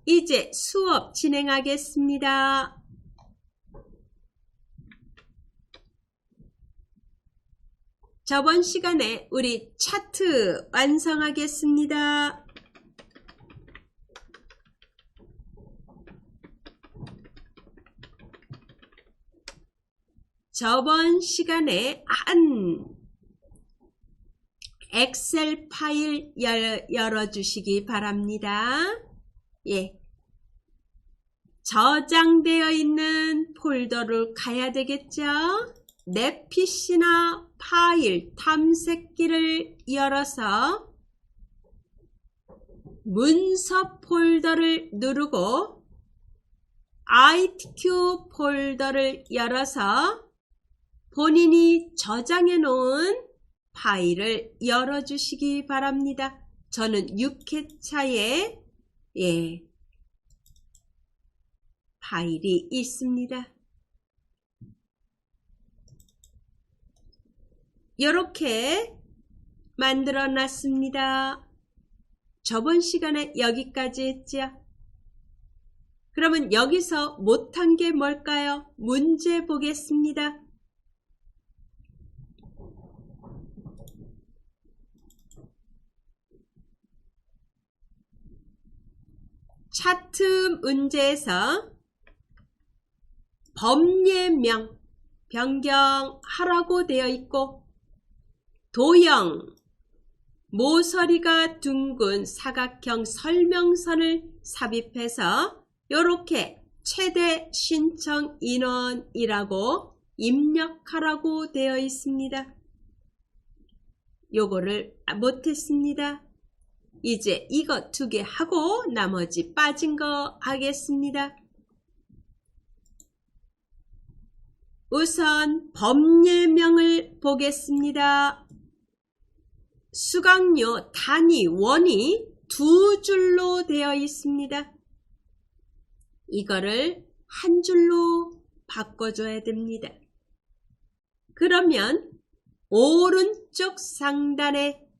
이제 수업 진행하겠습니다. 저번 시간에 우리 차트 완성하겠습니다. 저번 시간에 한 엑셀 파일 열어주시기 바랍니다. 예. 저장되어 있는 폴더를 가야 되겠죠? 내 PC나 파일 탐색기를 열어서 문서 폴더를 누르고 ITQ 폴더를 열어서 본인이 저장해 놓은 파일을 열어주시기 바랍니다. 저는 6회차에 파일이 있습니다. 이렇게 만들어 놨습니다. 저번 시간에 여기까지 했죠. 그러면 여기서 못한 게 뭘까요? 문제 보겠습니다. 차트 문제에서 법예명 변경하라고 되어 있고 도형 모서리가 둥근 사각형 설명선을 삽입해서 이렇게 최대 신청 인원이라고 입력하라고 되어 있습니다. 요거를 못했습니다. 이제 이거 2개 하고 나머지 빠진 거 하겠습니다. 우선 법예명을 보겠습니다. 수강료 단위 원이 2줄로 되어 있습니다. 이거를 한 줄로 바꿔줘야 됩니다. 그러면 오른쪽 상단에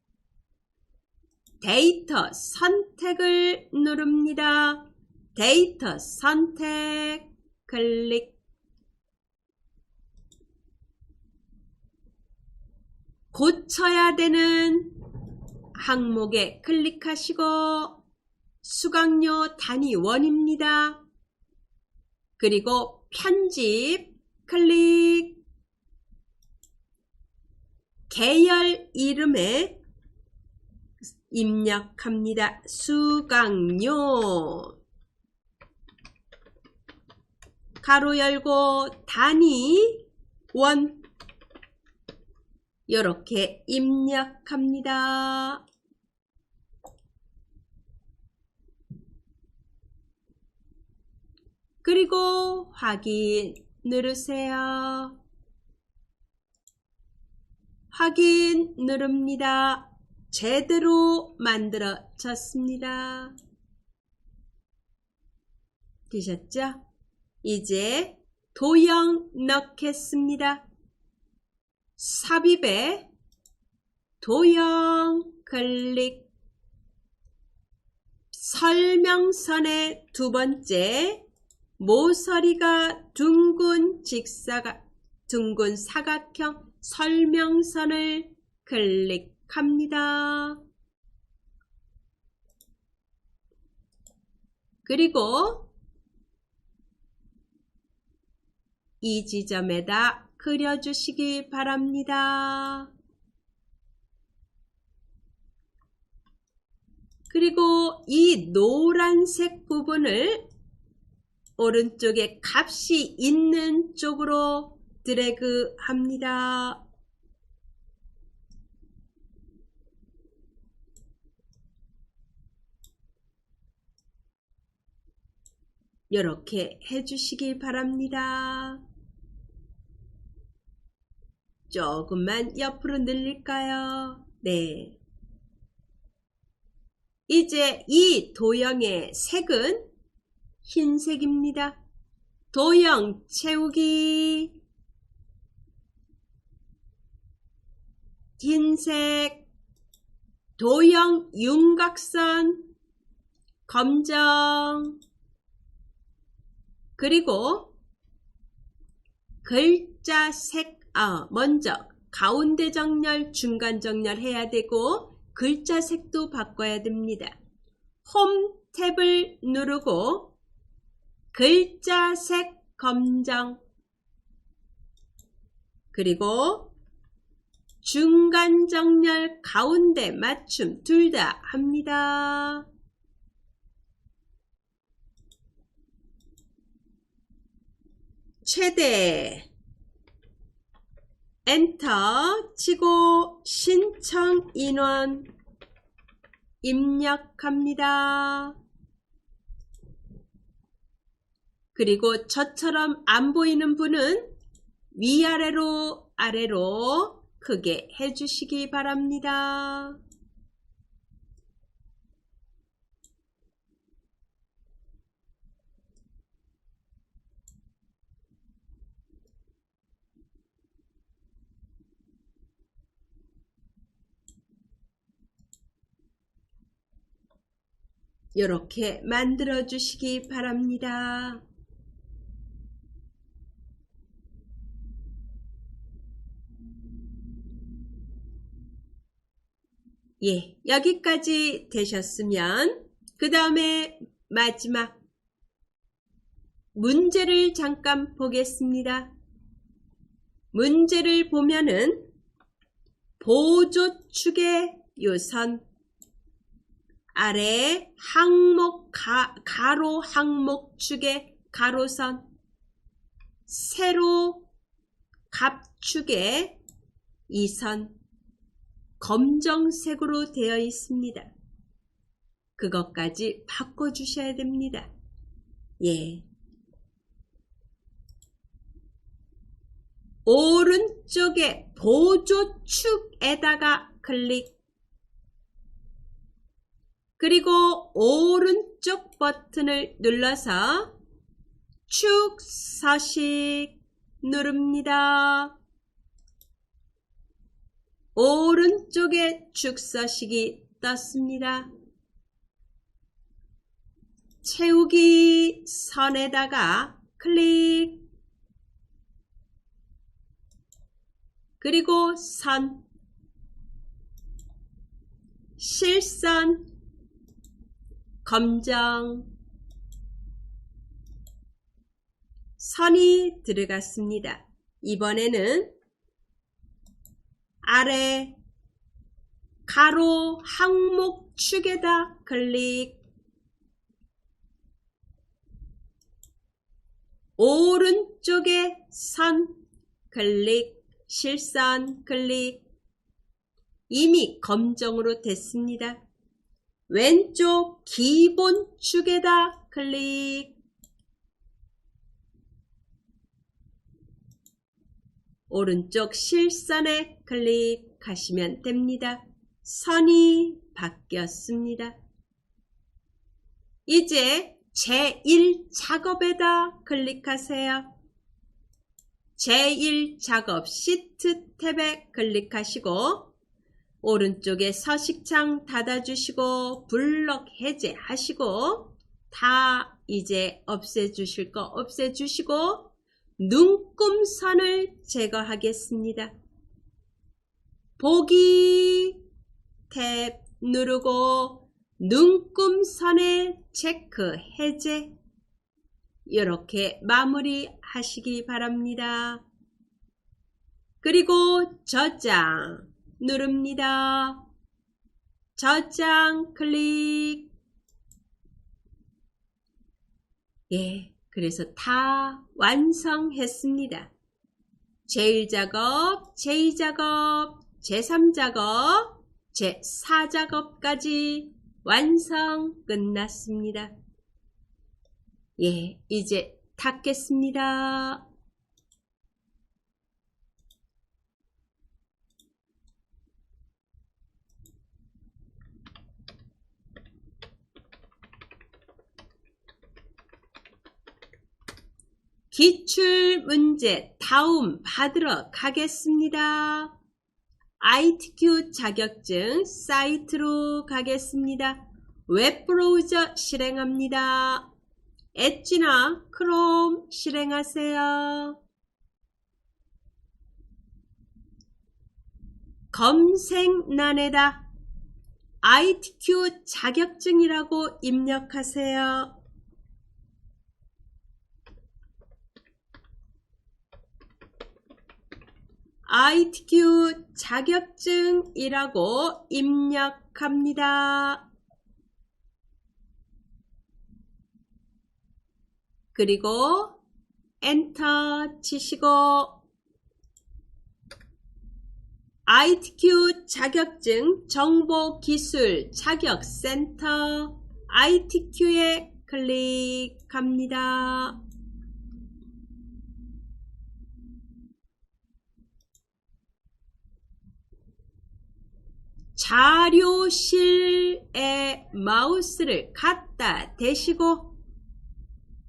데이터 선택을 누릅니다. 데이터 선택 클릭. 고쳐야 되는 항목에 클릭하시고 수강료 단위 원입니다. 그리고 편집 클릭. 계열 이름에 입력합니다. 수강료 가로 열고 단위 원 이렇게 입력합니다. 그리고 확인 누르세요. 확인 누릅니다. 제대로 만들어졌습니다. 되셨죠? 이제 도형 넣겠습니다. 삽입에 도형 클릭. 설명선의 2번째 모서리가 둥근 사각형 설명선을 클릭합니다. 그리고 이 지점에다 그려주시기 바랍니다. 그리고 이 노란색 부분을 오른쪽에 값이 있는 쪽으로 드래그 합니다. 이렇게 해주시기 바랍니다. 조금만 옆으로 늘릴까요? 네. 이제 이 도형의 색은 흰색입니다. 도형 채우기. 흰색. 도형 윤곽선 검정. 그리고 글자 색, 먼저 가운데 정렬, 중간 정렬 해야 되고 글자 색도 바꿔야 됩니다. 홈 탭을 누르고 글자 색 검정, 그리고 중간 정렬, 가운데 맞춤 둘 다 합니다. 최대 엔터 치고 신청 인원 입력합니다. 그리고 저처럼 안 보이는 분은 위아래로 아래로 크게 해주시기 바랍니다. 이렇게 만들어 주시기 바랍니다. 예, 여기까지 되셨으면 그 다음에 마지막 문제를 잠깐 보겠습니다. 문제를 보면은 보조축의 요선 아래 항목 가로 항목축의 가로선 세로 갑축의 이선 검정색으로 되어 있습니다. 그것까지 바꿔주셔야 됩니다. 예. 오른쪽에 보조축에다가 클릭, 그리고 오른쪽 버튼을 눌러서 축 서식 누릅니다. 오른쪽에 축 서식이 떴습니다. 채우기 선에다가 클릭, 그리고 선, 실선, 검정, 선이 들어갔습니다. 이번에는 아래 가로 항목축에다 클릭, 오른쪽에 선 클릭, 실선 클릭. 이미 검정으로 됐습니다. 왼쪽 기본축에다 클릭, 오른쪽 실선에 클릭하시면 됩니다. 선이 바뀌었습니다. 이제 제1작업에다 클릭하세요. 제1작업 시트 탭에 클릭하시고 오른쪽에 서식창 닫아주시고 블럭 해제하시고 다 이제 없애주실 거 없애주시고 눈금선을 제거하겠습니다. 보기 탭 누르고 눈금선에 체크 해제, 이렇게 마무리 하시기 바랍니다. 그리고 저장 누릅니다. 저장 클릭. 예, 그래서 다 완성했습니다. 제1작업, 제2작업, 제3작업, 제4작업까지 완성 끝났습니다. 예, 이제 닫겠습니다. 기출문제 다운 받으러 가겠습니다. ITQ 자격증 사이트로 가겠습니다. 웹브라우저 실행합니다. 엣지나 크롬 실행하세요. 검색란에다 ITQ 자격증이라고 입력하세요. ITQ 자격증이라고 입력합니다. 그리고 엔터 치시고 ITQ 자격증 정보기술 자격센터 ITQ에 클릭합니다. 자료실에 마우스를 갖다 대시고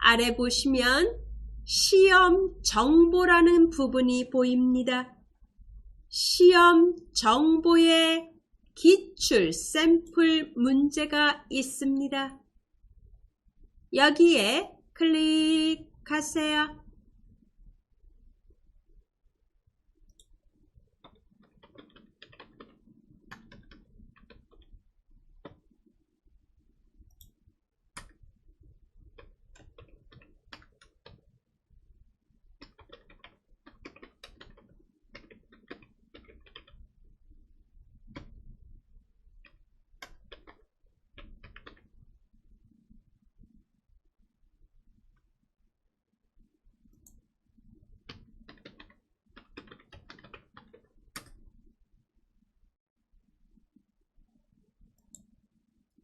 아래 보시면 시험 정보라는 부분이 보입니다. 시험 정보에 기출 샘플 문제가 있습니다. 여기에 클릭하세요.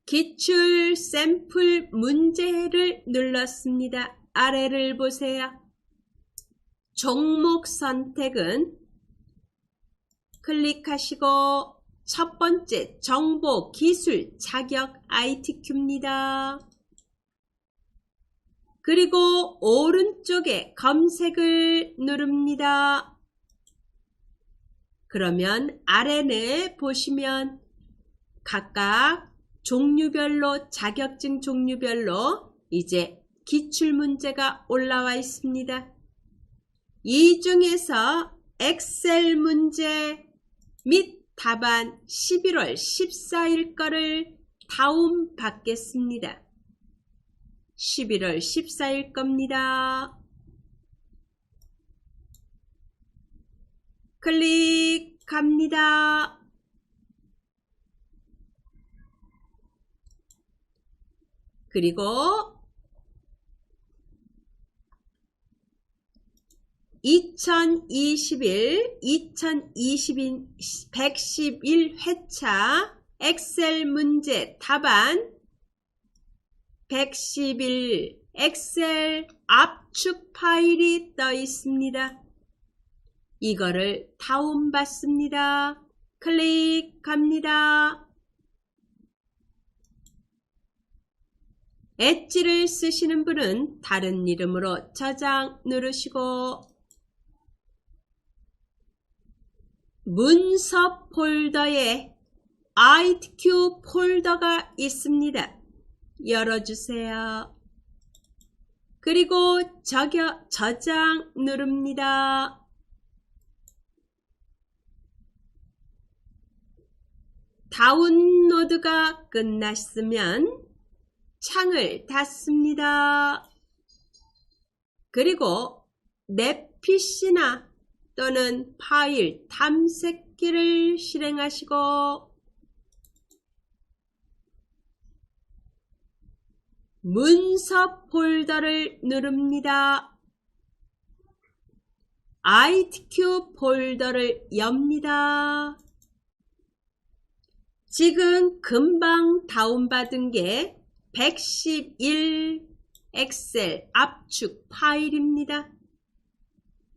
기출 샘플 문제를 눌렀습니다. 아래를 보세요. 종목 선택은 클릭하시고 첫 번째 정보 기술 자격 ITQ입니다. 그리고 오른쪽에 검색을 누릅니다. 그러면 아래를 보시면 각각 종류별로 자격증 종류별로 이제 기출문제가 올라와 있습니다. 이 중에서 엑셀 문제 및 답안 11월 14일 거를 다운 받겠습니다. 11월 14일 겁니다. 클릭합니다. 그리고 2021 111회차 엑셀 문제 답안 111 엑셀 압축 파일이 떠 있습니다. 이거를 다운받습니다. 클릭합니다. 엣지를 쓰시는 분은 다른 이름으로 저장 누르시고 문서 폴더에 ITQ 폴더가 있습니다. 열어주세요. 그리고 저장 누릅니다. 다운로드가 끝났으면 창을 닫습니다. 그리고 내 PC나 또는 파일 탐색기를 실행하시고 문서 폴더를 누릅니다. ITQ 폴더를 엽니다. 지금 금방 다운받은 게 111 엑셀 압축 파일입니다.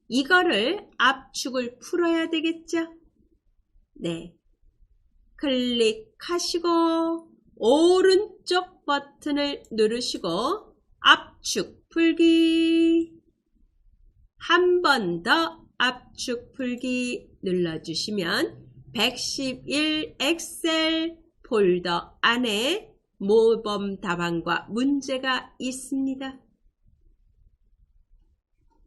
이거를 압축을 풀어야 되겠죠? 네. 클릭하시고 오른쪽 버튼을 누르시고 압축 풀기 한 번 더 압축 풀기 눌러주시면 111 엑셀 폴더 안에 모범 답안과 문제가 있습니다.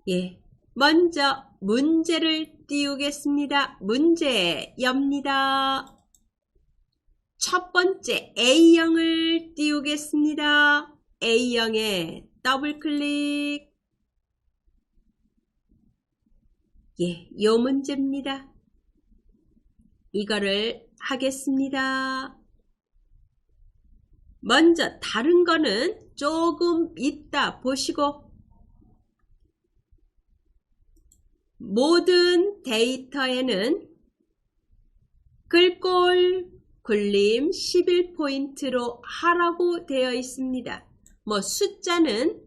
예, 먼저 문제를 띄우겠습니다. 문제 엽니다. 첫 번째 A형을 띄우겠습니다. A형에 더블 클릭. 예, 요 문제입니다. 이거를 하겠습니다. 먼저 다른 거는 조금 이따 보시고, 모든 데이터에는 글꼴 굴림 11포인트로 하라고 되어 있습니다. 숫자는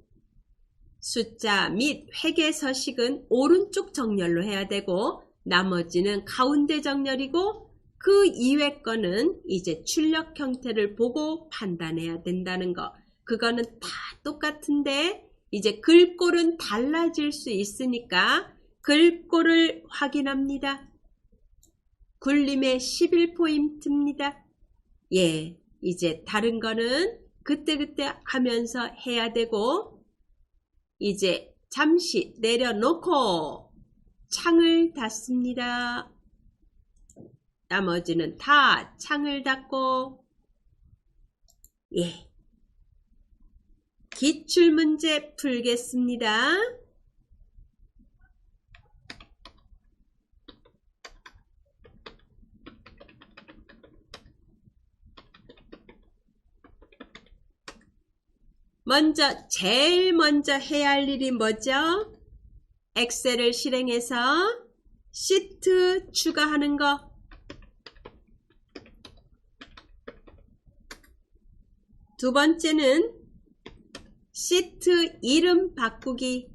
숫자 및 회계 서식은 오른쪽 정렬로 해야 되고, 나머지는 가운데 정렬이고, 그 이외 거는 이제 출력 형태를 보고 판단해야 된다는 거. 그거는 다 똑같은데 이제 글꼴은 달라질 수 있으니까 글꼴을 확인합니다. 굴림의 11포인트입니다. 예, 이제 다른 거는 그때그때 하면서 해야 되고, 이제 잠시 내려놓고 창을 닫습니다. 나머지는 다 창을 닫고, 예, 기출문제 풀겠습니다. 제일 먼저 해야 할 일이 뭐죠? 엑셀을 실행해서 시트 추가하는 거. 두 번째는 시트 이름 바꾸기.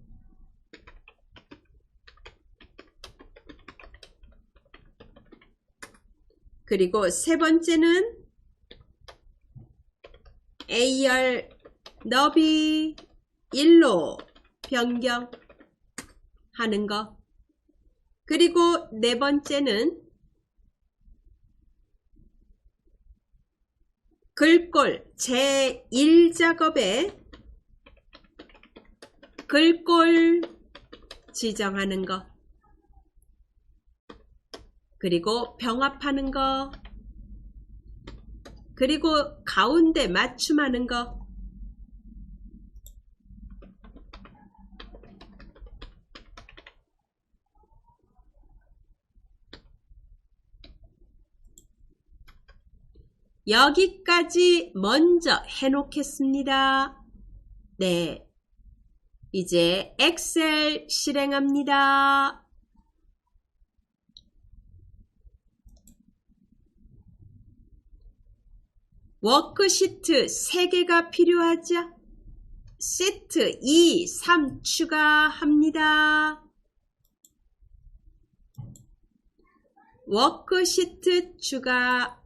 그리고 세 번째는 A열 너비 1로 변경하는 거. 그리고 네 번째는 글꼴 제1작업에 글꼴 지정하는 거. 그리고 병합하는 거. 그리고 가운데 맞춤하는 거. 여기까지 먼저 해놓겠습니다. 네, 이제 엑셀 실행합니다. 워크시트 3개가 필요하죠? 시트 2, 3 추가합니다. 워크시트 추가.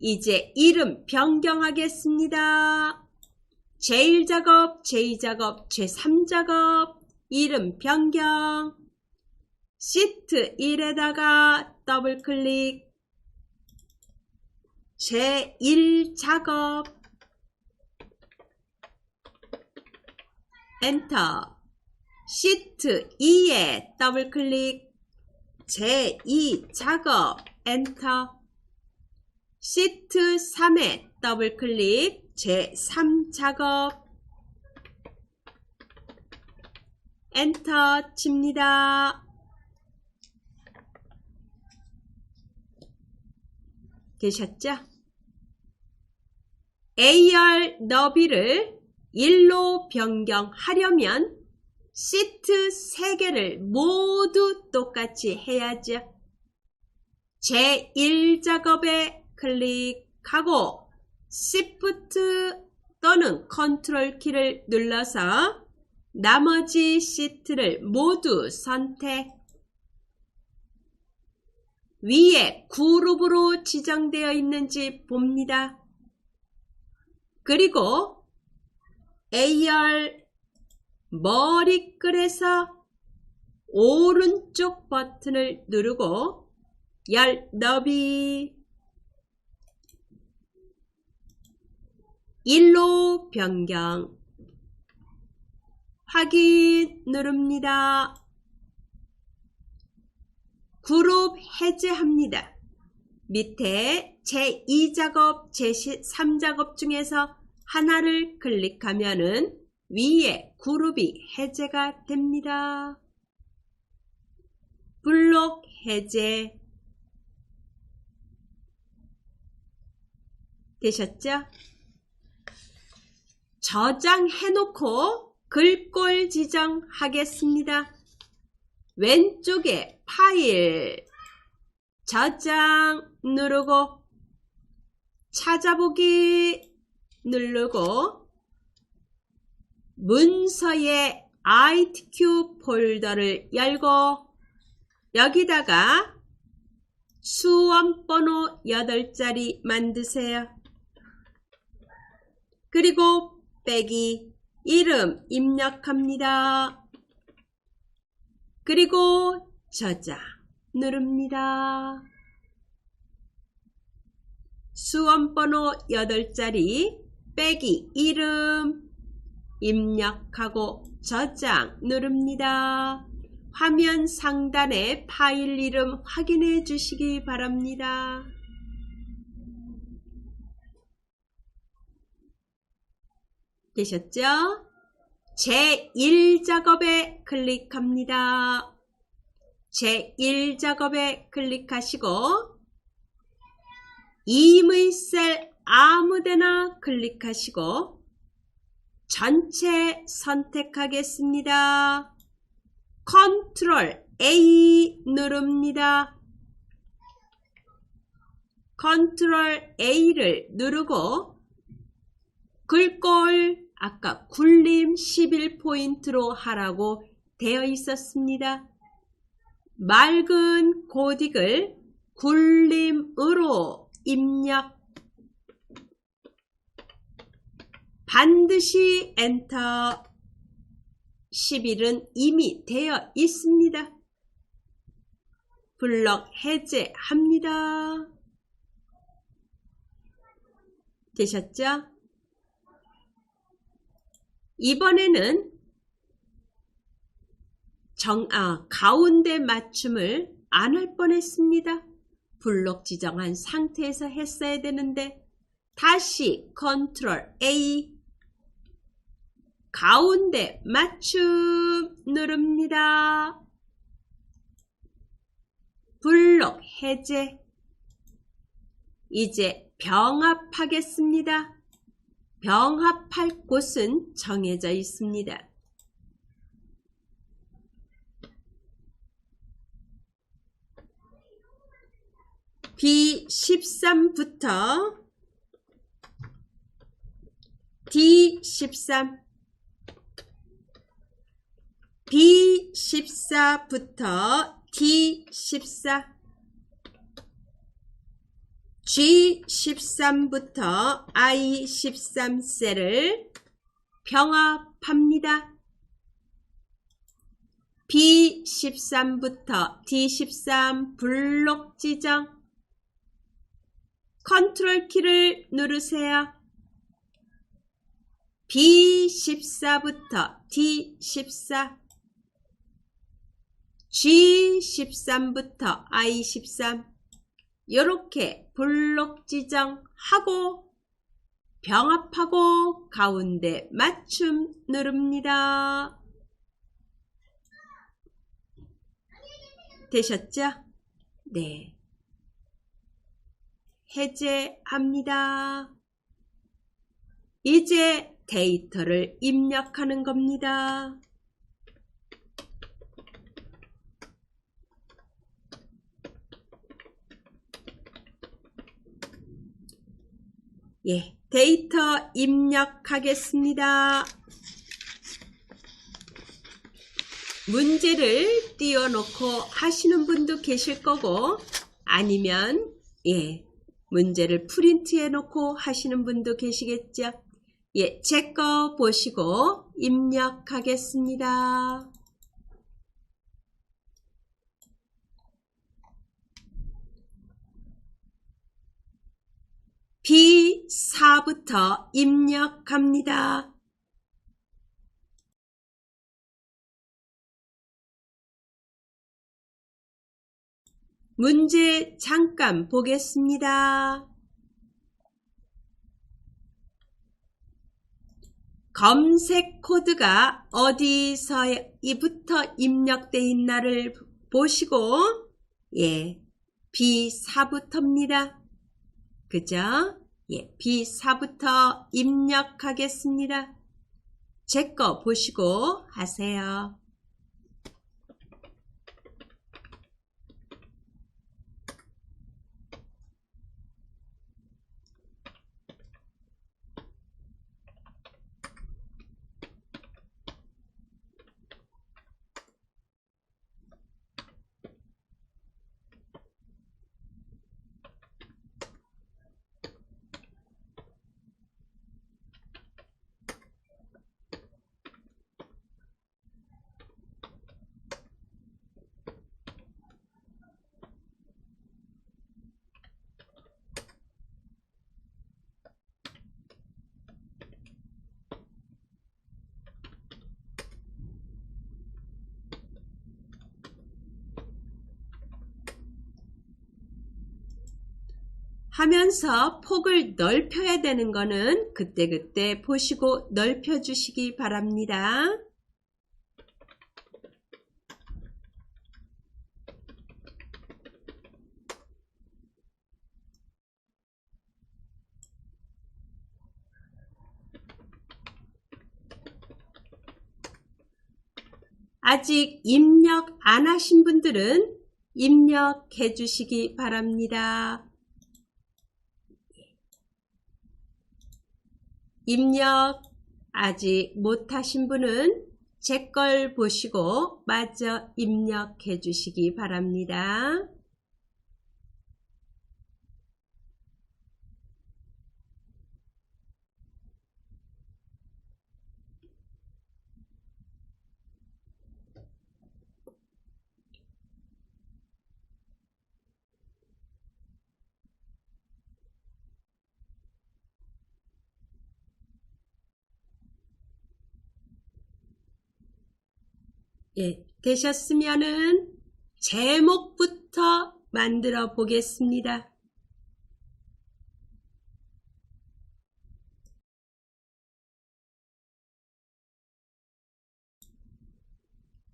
이제 이름 변경하겠습니다. 제1작업, 제2작업, 제3작업 이름 변경. 시트 1에다가 더블클릭. 제1작업 엔터. 시트 2에 더블클릭. 제2작업 엔터. 시트 3에 더블클릭. 제3작업 엔터 칩니다. 되셨죠? A열 너비를 1로 변경하려면 시트 3개를 모두 똑같이 해야죠. 제1작업에 클릭하고 Shift 또는 컨트롤 키를 눌러서 나머지 시트를 모두 선택. 위에 그룹으로 지정되어 있는지 봅니다. 그리고 A열 머리글에서 오른쪽 버튼을 누르고 열 너비 1로 변경. 확인 누릅니다. 그룹 해제합니다. 밑에 제2작업, 제3작업 중에서 하나를 클릭하면은 위에 그룹이 해제가 됩니다. 블록 해제 되셨죠? 저장해놓고 글꼴 지정하겠습니다. 왼쪽에 파일 저장 누르고 찾아보기 누르고 문서의 ITQ 폴더를 열고 여기다가 수험번호 8자리 만드세요. 그리고 빼기 이름 입력합니다. 그리고 저장 누릅니다. 수험번호 8자리 빼기 이름 입력하고 저장 누릅니다. 화면 상단에 파일 이름 확인해 주시기 바랍니다. 되셨죠? 제1작업에 클릭합니다. 제1작업에 클릭하시고 임의 셀 아무데나 클릭하시고 전체 선택하겠습니다. 컨트롤 A 누릅니다. 컨트롤 A를 누르고 글꼴 아까 굴림 11포인트로 하라고 되어 있었습니다. 맑은 코딩을 굴림으로 입력. 반드시 엔터. 11은 이미 되어 있습니다. 블럭 해제합니다. 되셨죠? 이번에는 가운데 맞춤을 안 할 뻔했습니다. 블록 지정한 상태에서 했어야 되는데 다시 컨트롤 A 가운데 맞춤 누릅니다. 블록 해제. 이제 병합하겠습니다. 병합할 곳은 정해져 있습니다. B13부터 D13, B14부터 D14, G13부터 I13 셀을 병합합니다. B13부터 D13 블록 지정. 컨트롤 키를 누르세요. B14부터 D14, G13부터 I13 이렇게 블록 지정하고 병합하고 가운데 맞춤 누릅니다. 되셨죠? 네. 해제합니다. 이제 데이터를 입력하는 겁니다. 예, 데이터 입력하겠습니다. 문제를 띄워놓고 하시는 분도 계실 거고 아니면 문제를 프린트해 놓고 하시는 분도 계시겠죠. 제 거 보시고 입력하겠습니다. B4 B4부터 입력합니다. 문제 잠깐 보겠습니다. 검색 코드가 어디서부터 입력되어 있나를 보시고 B4부터입니다. 그죠? B4부터 입력하겠습니다. 제 거 보시고 하세요. 하면서 폭을 넓혀야 되는 거는 그때그때 보시고 넓혀 주시기 바랍니다. 아직 입력 안 하신 분들은 입력해 주시기 바랍니다. 입력 아직 못하신 분은 제 걸 보시고 마저 입력해 주시기 바랍니다. 되셨으면은 제목부터 만들어 보겠습니다.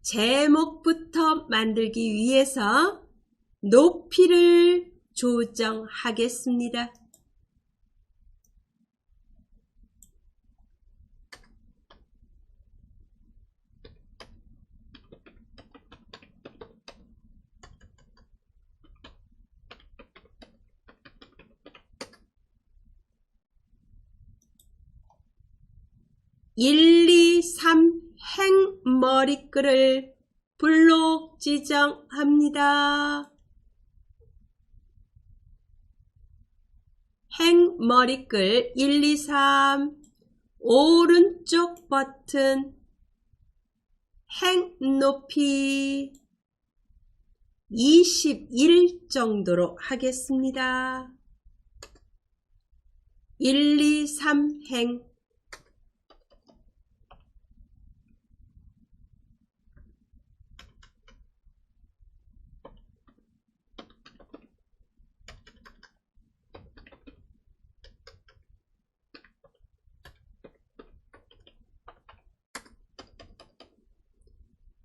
제목부터 만들기 위해서 높이를 조정하겠습니다. (1, 2, 3) 행머리글을 블록 지정합니다. 행머리글 1, 2, 3 오른쪽 버튼 행높이 21 정도로 하겠습니다. 1, 2, 3 행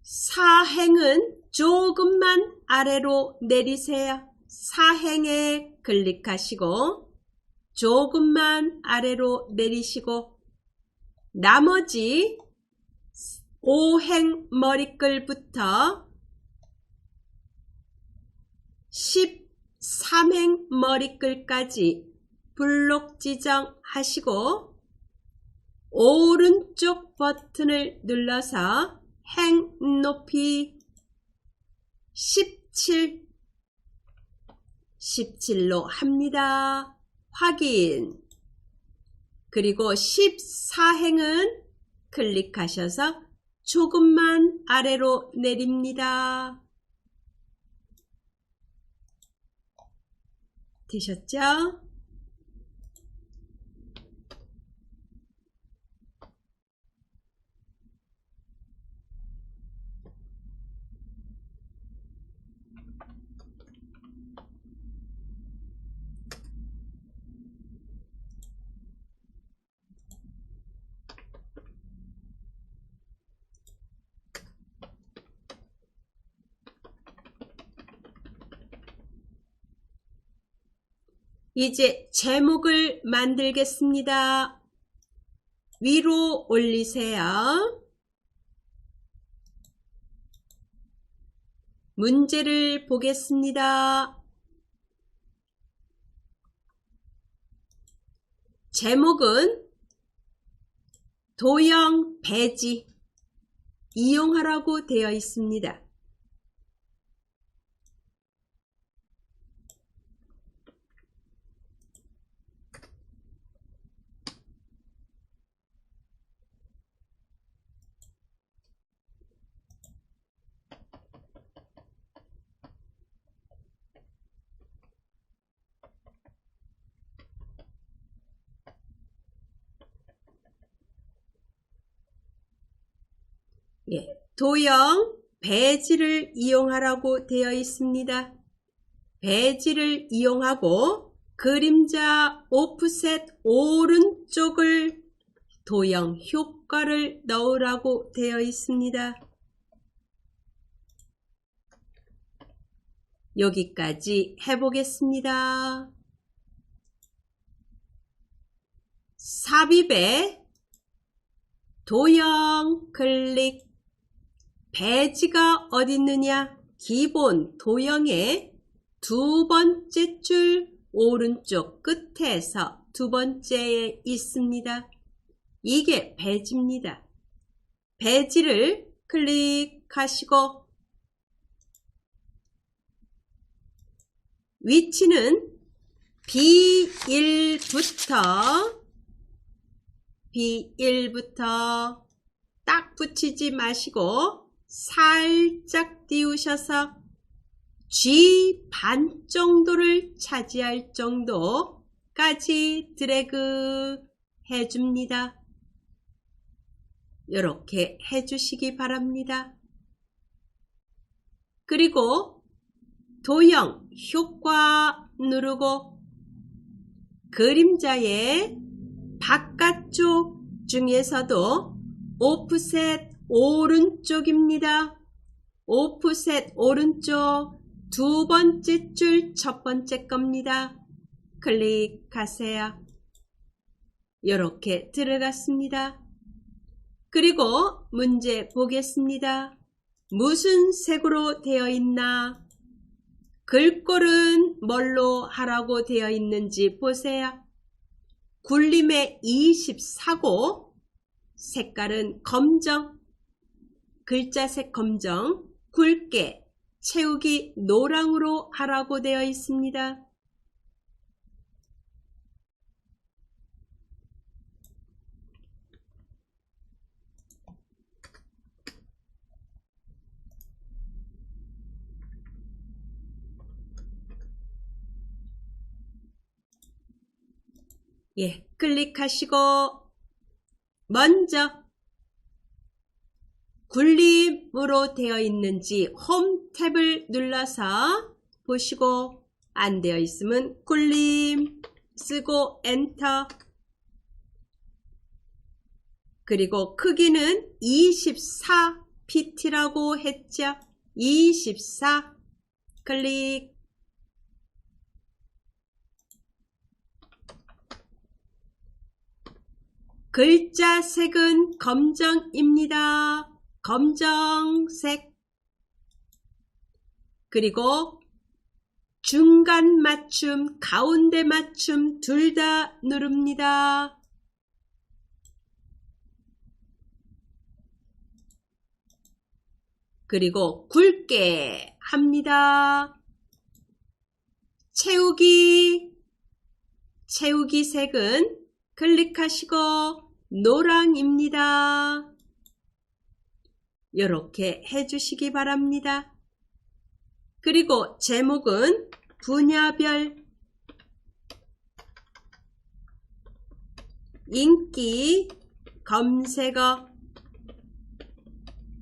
사행은 조금만 아래로 내리세요. 사행에 클릭하시고 조금만 아래로 내리시고 나머지 5행 머리글부터 13행 머리글까지 블록 지정하시고 오른쪽 버튼을 눌러서 행높이 17로 합니다. 확인. 그리고 14행은 클릭하셔서 조금만 아래로 내립니다. 되셨죠? 이제 제목을 만들겠습니다. 위로 올리세요. 문제를 보겠습니다. 제목은 도형 배지 이용하라고 되어 있습니다. 도형 배지를 이용하라고 되어 있습니다. 배지를 이용하고 그림자 오프셋 오른쪽을 도형 효과를 넣으라고 되어 있습니다. 여기까지 해보겠습니다. 삽입에 도형 클릭, 배지가 어디 있느냐? 기본 도형의 두 번째 줄 오른쪽 끝에서 두 번째에 있습니다. 이게 배지입니다. 배지를 클릭하시고 위치는 B1부터 딱 붙이지 마시고 살짝 띄우셔서 G 반 정도를 차지할 정도까지 드래그 해줍니다. 이렇게 해주시기 바랍니다. 그리고 도형 효과 누르고 그림자의 바깥쪽 중에서도 오프셋 오른쪽입니다. 오프셋 오른쪽 두 번째 줄 첫 번째 겁니다. 클릭하세요. 이렇게 들어갔습니다. 그리고 문제 보겠습니다. 무슨 색으로 되어 있나? 글꼴은 뭘로 하라고 되어 있는지 보세요. 굴림의 24고 색깔은 검정, 글자색 검정, 굵게 채우기 노랑으로 하라고 되어 있습니다. 클릭하시고 먼저 굴림으로 되어 있는지 홈 탭을 눌러서 보시고 안 되어 있으면 굴림 쓰고 엔터. 그리고 크기는 24pt라고 했죠. 24 클릭. 글자 색은 검정입니다. 검정색. 그리고 중간 맞춤, 가운데 맞춤 둘 다 누릅니다. 그리고 굵게 합니다. 채우기 색은 클릭하시고 노랑입니다. 이렇게 해주시기 바랍니다. 그리고 제목은 분야별 인기 검색어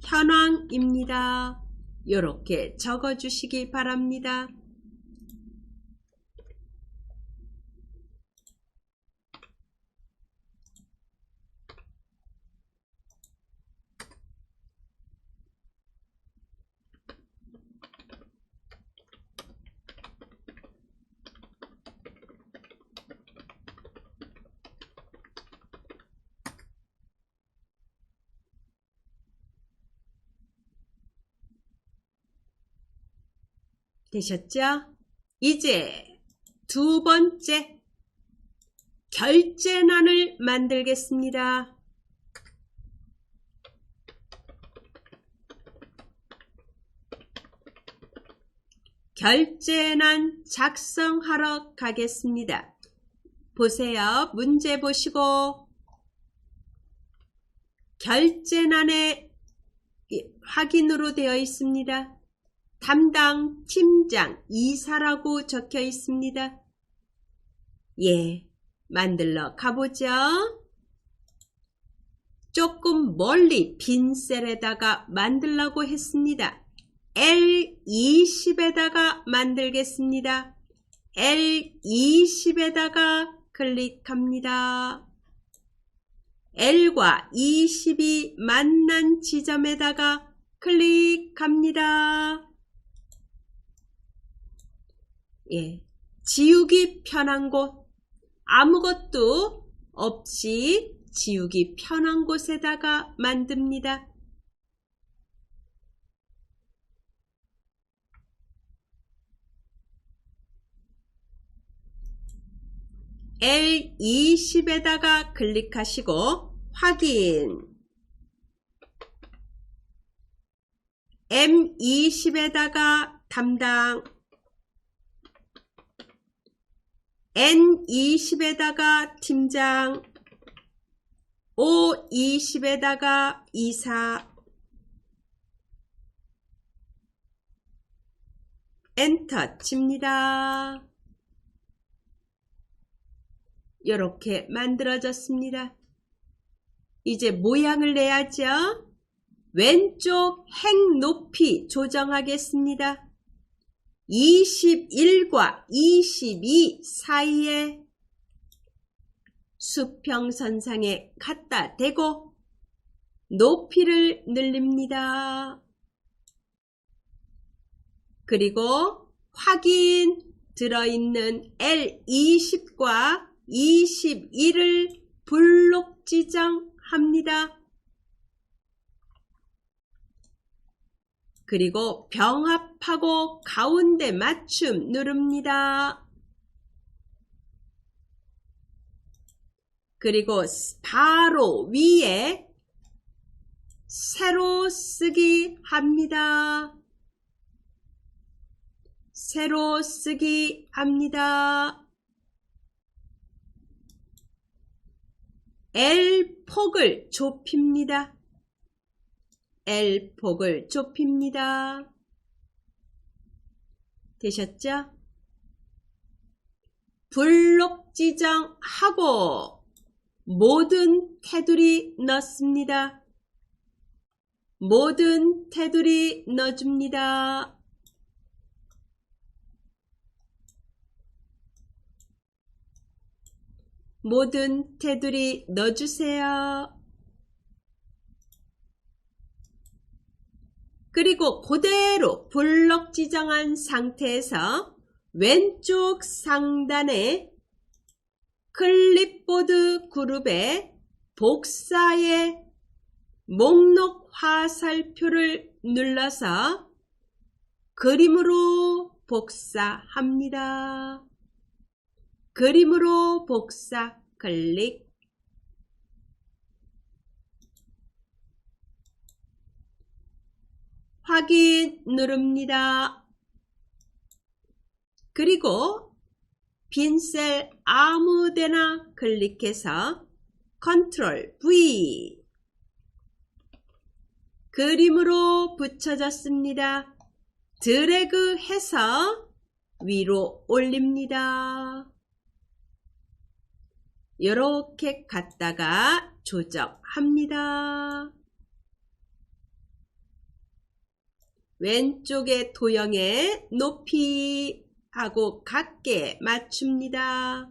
현황입니다. 이렇게 적어주시기 바랍니다. 되셨죠? 이제 두 번째 결제난을 만들겠습니다. 결제난 작성하러 가겠습니다. 보세요. 문제 보시고 결제난에 확인으로 되어 있습니다. 담당 팀장 이사라고 적혀 있습니다. 예, 만들러 가보죠. 조금 멀리 빈 셀에다가 만들려고 했습니다. L20에다가 만들겠습니다. L20에다가 클릭합니다. L과 20이 만난 지점에다가 클릭합니다. 예, 지우기 편한 곳, 아무것도 없이 지우기 편한 곳에다가 만듭니다. L20에다가 클릭하시고 확인. M20에다가 담당, N20에다가 팀장, O20에다가 이사, 엔터 칩니다. 이렇게 만들어졌습니다. 이제 모양을 내야죠. 왼쪽 행 높이 조정하겠습니다. 21과 22 사이에 수평선상에 갖다 대고 높이를 늘립니다. 그리고 확인 들어있는 L20과 21을 블록 지정합니다. 그리고 병합하고 가운데 맞춤 누릅니다. 그리고 바로 위에 세로 쓰기 합니다. 세로 쓰기 합니다. L폭을 좁힙니다. L폭을 좁힙니다. 되셨죠? 블록 지정하고 모든 테두리 넣습니다. 모든 테두리 넣어줍니다. 모든 테두리 넣어주세요. 그리고 그대로 블록 지정한 상태에서 왼쪽 상단에 클립보드 그룹에 복사의 목록 화살표를 눌러서 그림으로 복사합니다. 그림으로 복사 클릭. 확인 누릅니다. 그리고 빈 셀 아무데나 클릭해서 컨트롤 V. 그림으로 붙여졌습니다. 드래그 해서 위로 올립니다. 이렇게 갖다가 조정합니다. 왼쪽의 도형의 높이하고 같게 맞춥니다.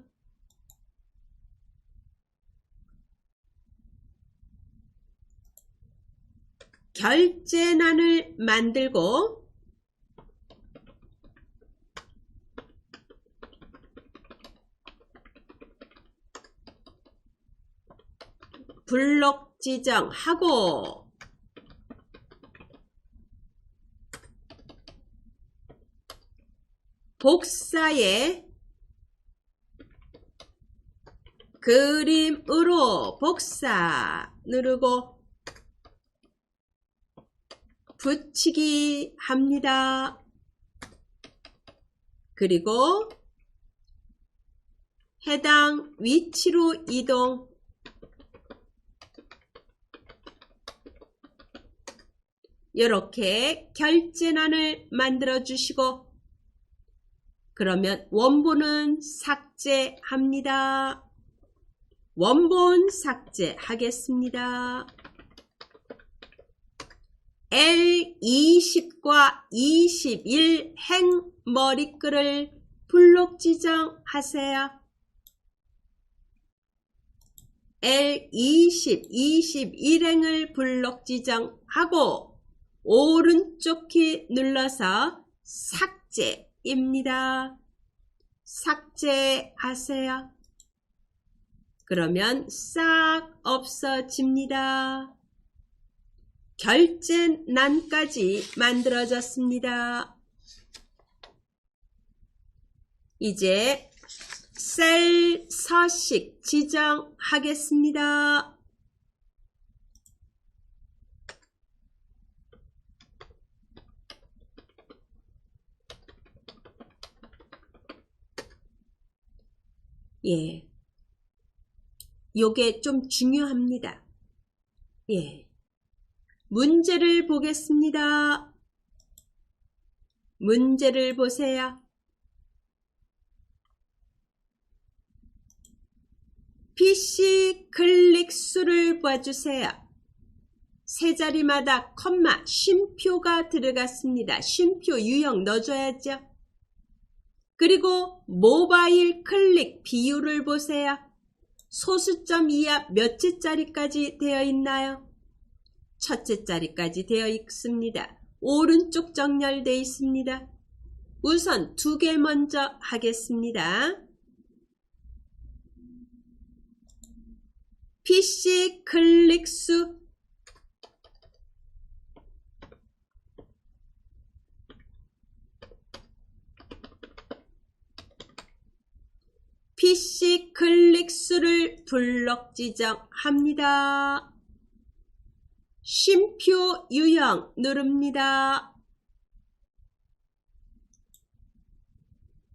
결제난을 만들고 블록 지정하고 복사에 그림으로 복사 누르고 붙이기 합니다. 그리고 해당 위치로 이동. 이렇게 결제란을 만들어 주시고 그러면 원본은 삭제합니다. 원본 삭제하겠습니다. L20과 21 행머리글을 블록 지정하세요. L20, 21행을 블록 지정하고 오른쪽 키 눌러서 삭제입니다. 삭제하세요. 그러면 싹 없어집니다. 결제란까지 만들어졌습니다. 이제 셀 서식 지정하겠습니다. 예. 요게 좀 중요합니다. 예. 문제를 보겠습니다. 문제를 보세요. PC 클릭 수를 봐주세요. 세 자리마다 컴마 쉼표가 들어갔습니다. 쉼표 유형 넣어줘야죠. 그리고 모바일 클릭 비율을 보세요. 소수점 이하 몇째 자리까지 되어 있나요? 첫째 자리까지 되어 있습니다. 오른쪽 정렬되어 있습니다. 우선 두 개 먼저 하겠습니다. PC 클릭 수 PC 클릭 수를 블록 지정합니다. 쉼표 유형 누릅니다.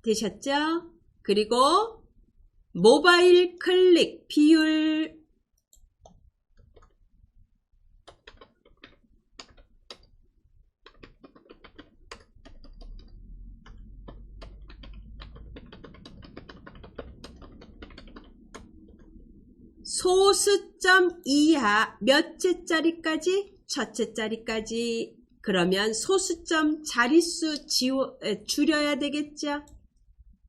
되셨죠? 그리고 모바일 클릭 비율 소수점 이하 몇째 자리까지? 첫째 자리까지. 그러면 소수점 자릿수 줄여야 되겠죠?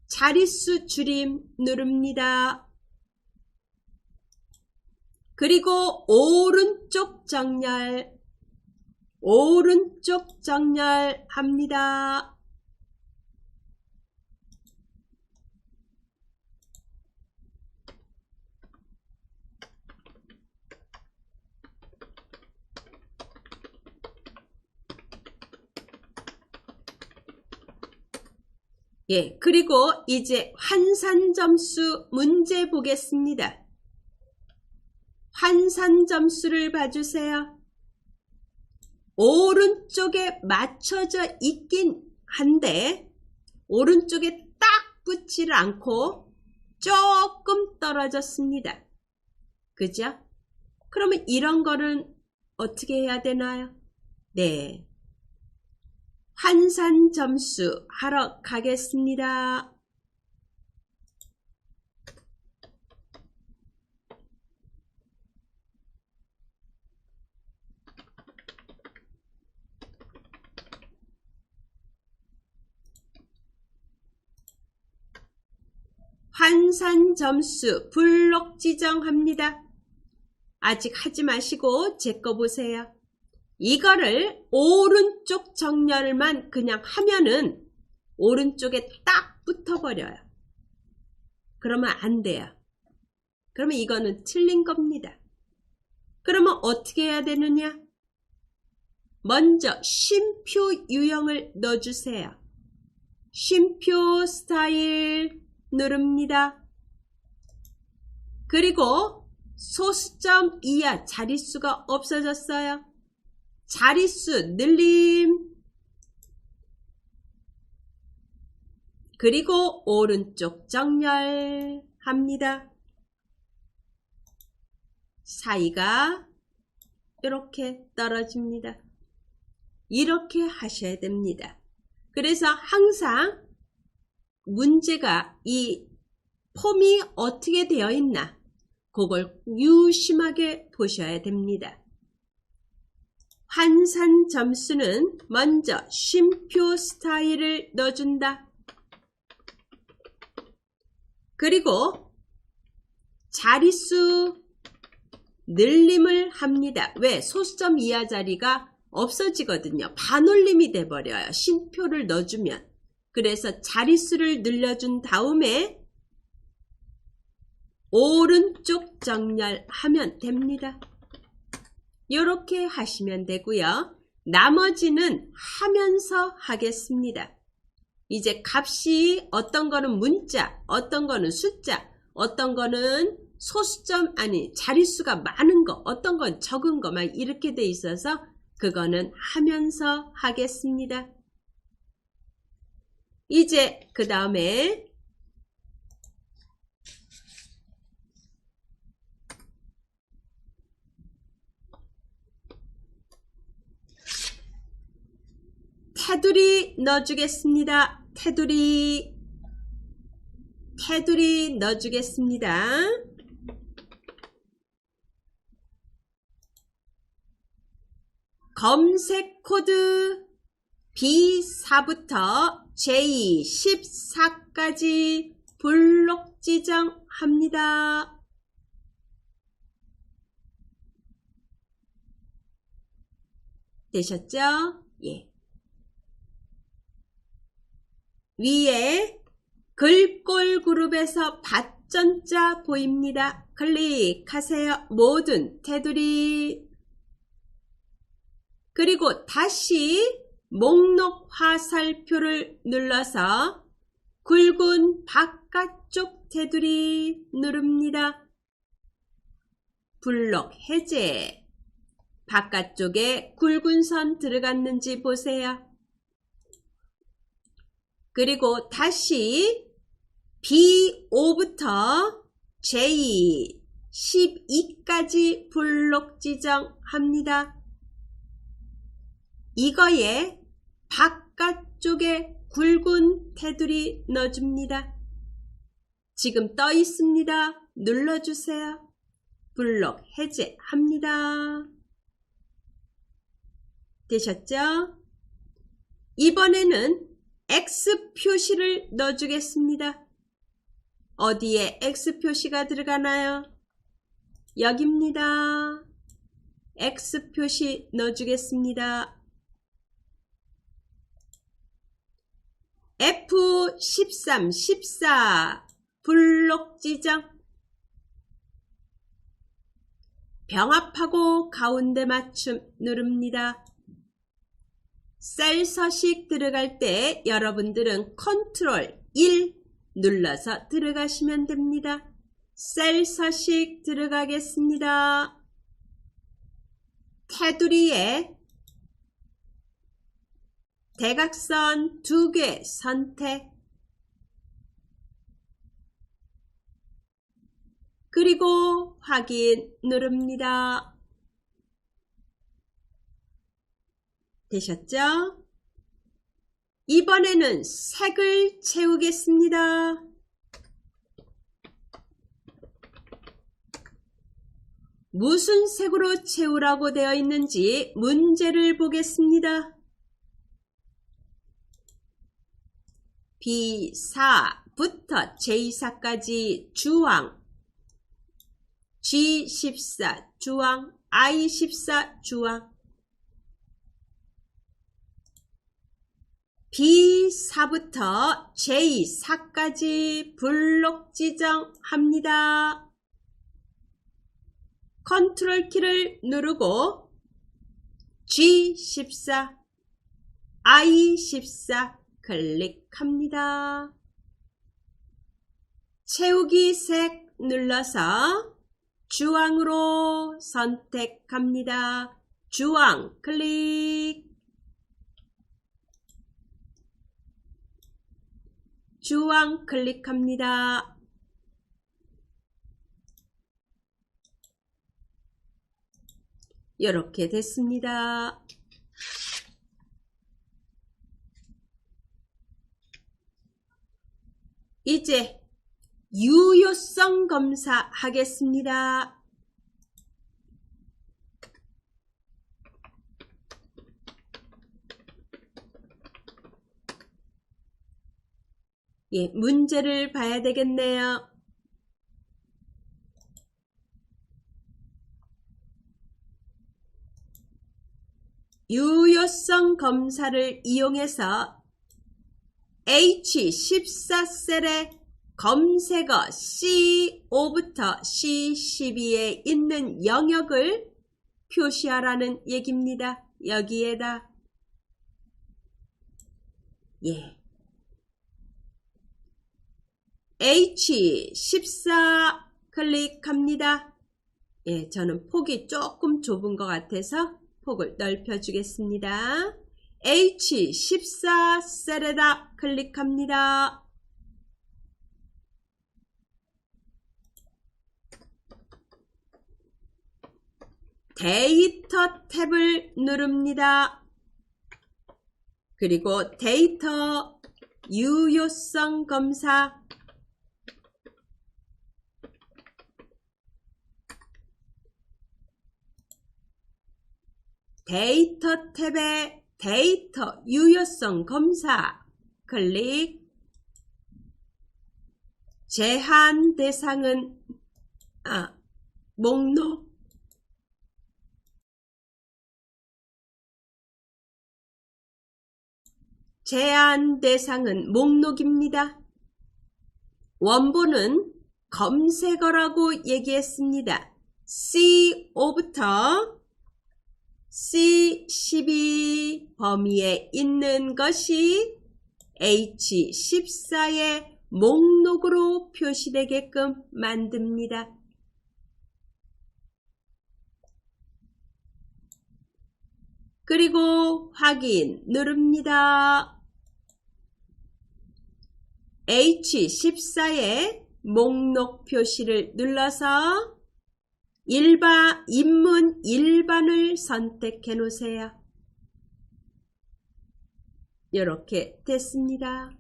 자릿수 줄임 누릅니다. 그리고 오른쪽 정렬합니다. 예, 그리고 이제 환산점수 문제 보겠습니다. 환산점수를 봐주세요. 오른쪽에 맞춰져 있긴 한데 오른쪽에 딱 붙지를 않고 조금 떨어졌습니다. 그죠? 그러면 이런 거는 어떻게 해야 되나요? 네. 환산 점수 하러 가겠습니다. 환산 점수 블록 지정합니다. 아직 하지 마시고 제 거 보세요. 이거를 오른쪽 정렬만 그냥 하면은 오른쪽에 딱 붙어버려요. 그러면 안 돼요. 그러면 이거는 틀린 겁니다. 그러면 어떻게 해야 되느냐? 먼저 쉼표 유형을 넣어주세요. 쉼표 스타일 누릅니다. 그리고 소수점 이하 자릿수가 없어졌어요. 자릿수 늘림. 그리고 오른쪽 정렬합니다. 사이가 이렇게 떨어집니다. 이렇게 하셔야 됩니다. 그래서 항상 문제가 이 폼이 어떻게 되어 있나 그걸 유심하게 보셔야 됩니다. 환산 점수는 먼저 쉼표 스타일을 넣어준다. 그리고 자릿수 늘림을 합니다. 왜? 소수점 이하 자리가 없어지거든요. 반올림이 돼버려요. 쉼표를 넣어주면. 그래서 자릿수를 늘려준 다음에 오른쪽 정렬하면 됩니다. 이렇게 하시면 되고요. 나머지는 하면서 하겠습니다. 이제 값이 어떤 거는 문자, 어떤 거는 숫자, 어떤 거는 소수점 아니 자릿수가 많은 거, 어떤 건 적은 거 막 이렇게 돼 있어서 그거는 하면서 하겠습니다. 이제 그 다음에 테두리 넣어주겠습니다. 테두리 넣어주겠습니다. 검색 코드 B4부터 J14까지 블록 지정합니다. 되셨죠? 예. 위에 글꼴 그룹에서 밭전자 보입니다. 클릭하세요. 모든 테두리. 그리고 다시 목록 화살표를 눌러서 굵은 바깥쪽 테두리 누릅니다. 블록 해제. 바깥쪽에 굵은 선 들어갔는지 보세요. 그리고 다시 B5부터 J12까지 블록 지정합니다. 이거에 바깥쪽에 굵은 테두리 넣어줍니다. 지금 떠 있습니다. 눌러주세요. 블록 해제합니다. 되셨죠? 이번에는 X 표시를 넣어주겠습니다. 어디에 X 표시가 들어가나요? 여기입니다. X 표시 넣어주겠습니다. F13, 14 블록 지정. 병합하고 가운데 맞춤 누릅니다. 셀 서식 들어갈 때 여러분들은 컨트롤 1 눌러서 들어가시면 됩니다. 셀 서식 들어가겠습니다. 테두리에 대각선 2개 선택. 그리고 확인 누릅니다. 되셨죠? 이번에는 색을 채우겠습니다. 무슨 색으로 채우라고 되어 있는지 문제를 보겠습니다. B4부터 J4까지 주황, G14 주황, I14 주황. B4부터 J4까지 블록 지정합니다. 컨트롤 키를 누르고 G14, I14, 클릭합니다. 채우기 색 눌러서 주황으로 선택합니다. 주황 클릭. 주황 클릭합니다. 이렇게 됐습니다. 이제 유효성 검사 하겠습니다. 예, 문제를 봐야 되겠네요. 유효성 검사를 이용해서 H14셀의 검색어 C5부터 C12에 있는 영역을 표시하라는 얘기입니다. 여기에다 예. H14 클릭합니다. 예, 저는 폭이 조금 좁은 것 같아서 폭을 넓혀 주겠습니다. H14 셀에다 클릭합니다. 데이터 탭을 누릅니다. 그리고 데이터 유효성 검사 데이터 탭에 데이터 유효성 검사 클릭. 제한 대상은 목록 제한 대상은 목록입니다. 원본은 검색어라고 얘기했습니다. C5부터 C12 범위에 있는 것이 H14의 목록으로 표시되게끔 만듭니다. 그리고 확인 누릅니다. H14의 목록 표시를 눌러서 인문 일반을 선택해 놓으세요. 이렇게 됐습니다.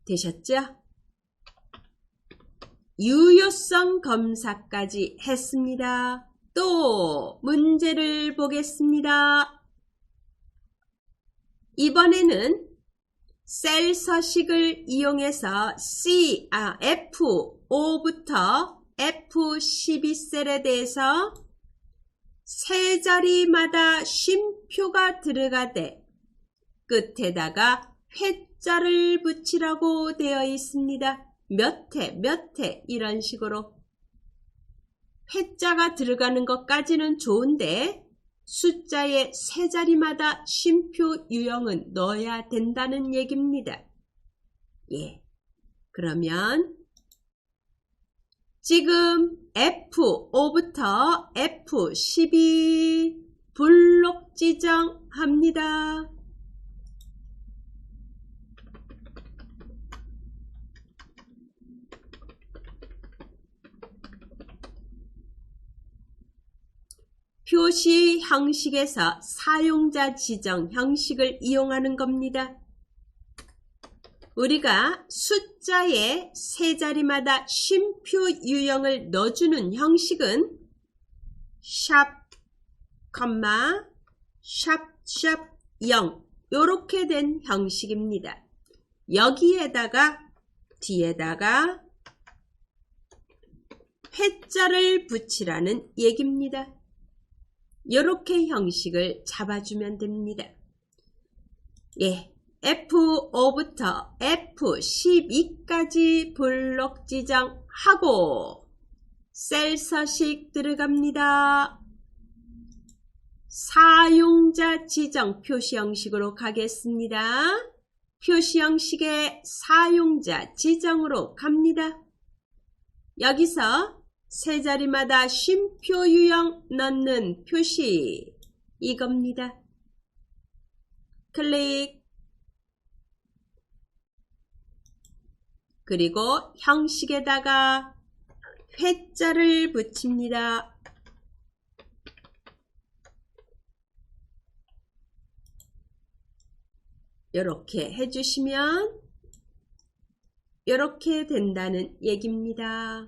되셨죠? 유효성 검사까지 했습니다. 또 문제를 보겠습니다. 이번에는 셀 서식을 이용해서 F5부터 F12셀에 대해서 세 자리마다 쉼표가 들어가되 끝에다가 회자를 붙이라고 되어 있습니다. 몇 회 이런 식으로 회자가 들어가는 것까지는 좋은데 숫자의 세 자리마다 쉼표 유형은 넣어야 된다는 얘기입니다. 예, 그러면 지금 F5부터 F12 블록 지정합니다. 표시 형식에서 사용자 지정 형식을 이용하는 겁니다. 우리가 숫자의 세 자리마다 쉼표 유형을 넣어주는 형식은 샵, 샵 0 이렇게 된 형식입니다. 여기에다가 뒤에다가 회자를 붙이라는 얘기입니다. 이렇게 형식을 잡아주면 됩니다. 예, F5부터 F12까지 블록 지정하고 셀 서식 들어갑니다. 사용자 지정 표시 형식으로 가겠습니다. 표시 형식의 사용자 지정으로 갑니다. 여기서 세 자리마다 쉼표 유형 넣는 표시 이겁니다. 클릭. 그리고 형식에다가 회자를 붙입니다. 이렇게 해주시면 이렇게 된다는 얘기입니다.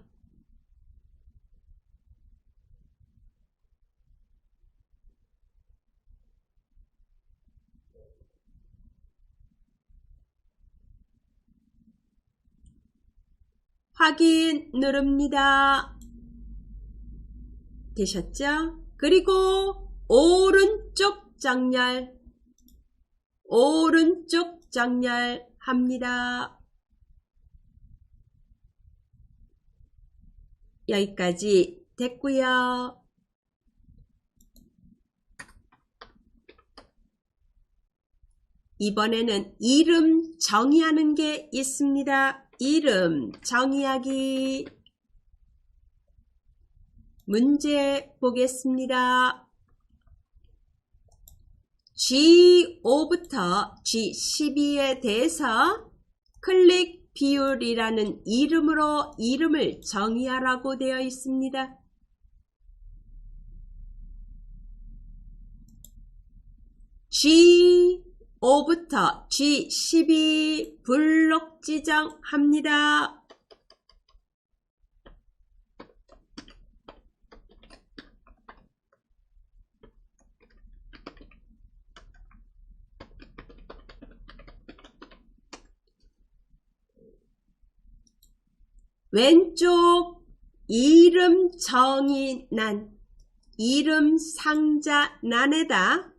확인 누릅니다. 되셨죠? 그리고 오른쪽 정렬 합니다. 여기까지 됐고요. 이번에는 이름 정의하는 게 있습니다. 이름 정의하기. 문제 보겠습니다. G5부터 G12에 대해서 클릭 비율이라는 이름으로 이름을 정의하라고 되어 있습니다. G5부터 G12 블록 지정합니다. 왼쪽 이름 정의란, 이름 상자란에다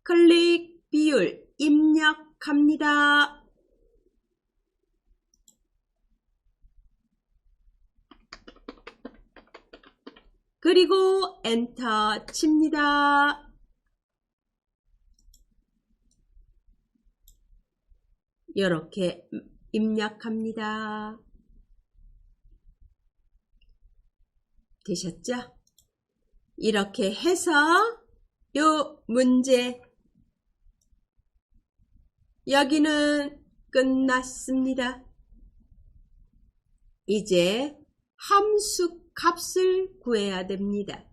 클릭 비율 입력합니다. 그리고 엔터 칩니다. 이렇게 입력합니다. 되셨죠? 이렇게 해서 요 문제 여기는 끝났습니다. 이제 함수 값을 구해야 됩니다.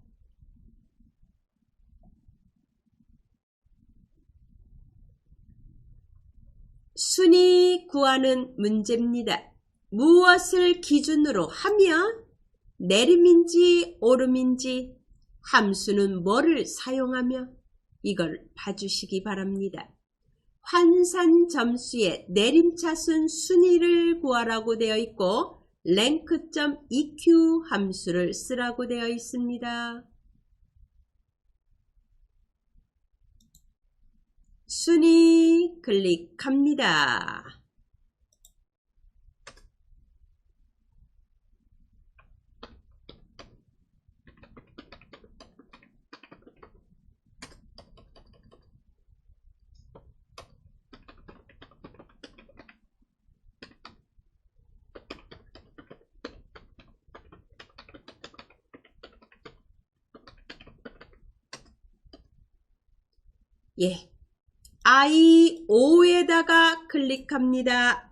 순위 구하는 문제입니다. 무엇을 기준으로 하면 내림인지 오름인지, 함수는 뭐를 사용하며, 이걸 봐주시기 바랍니다. 환산 점수의 내림차순 순위를 구하라고 되어 있고 length.eq 함수를 쓰라고 되어 있습니다. 순위 클릭합니다. 예, I5에다가 클릭합니다.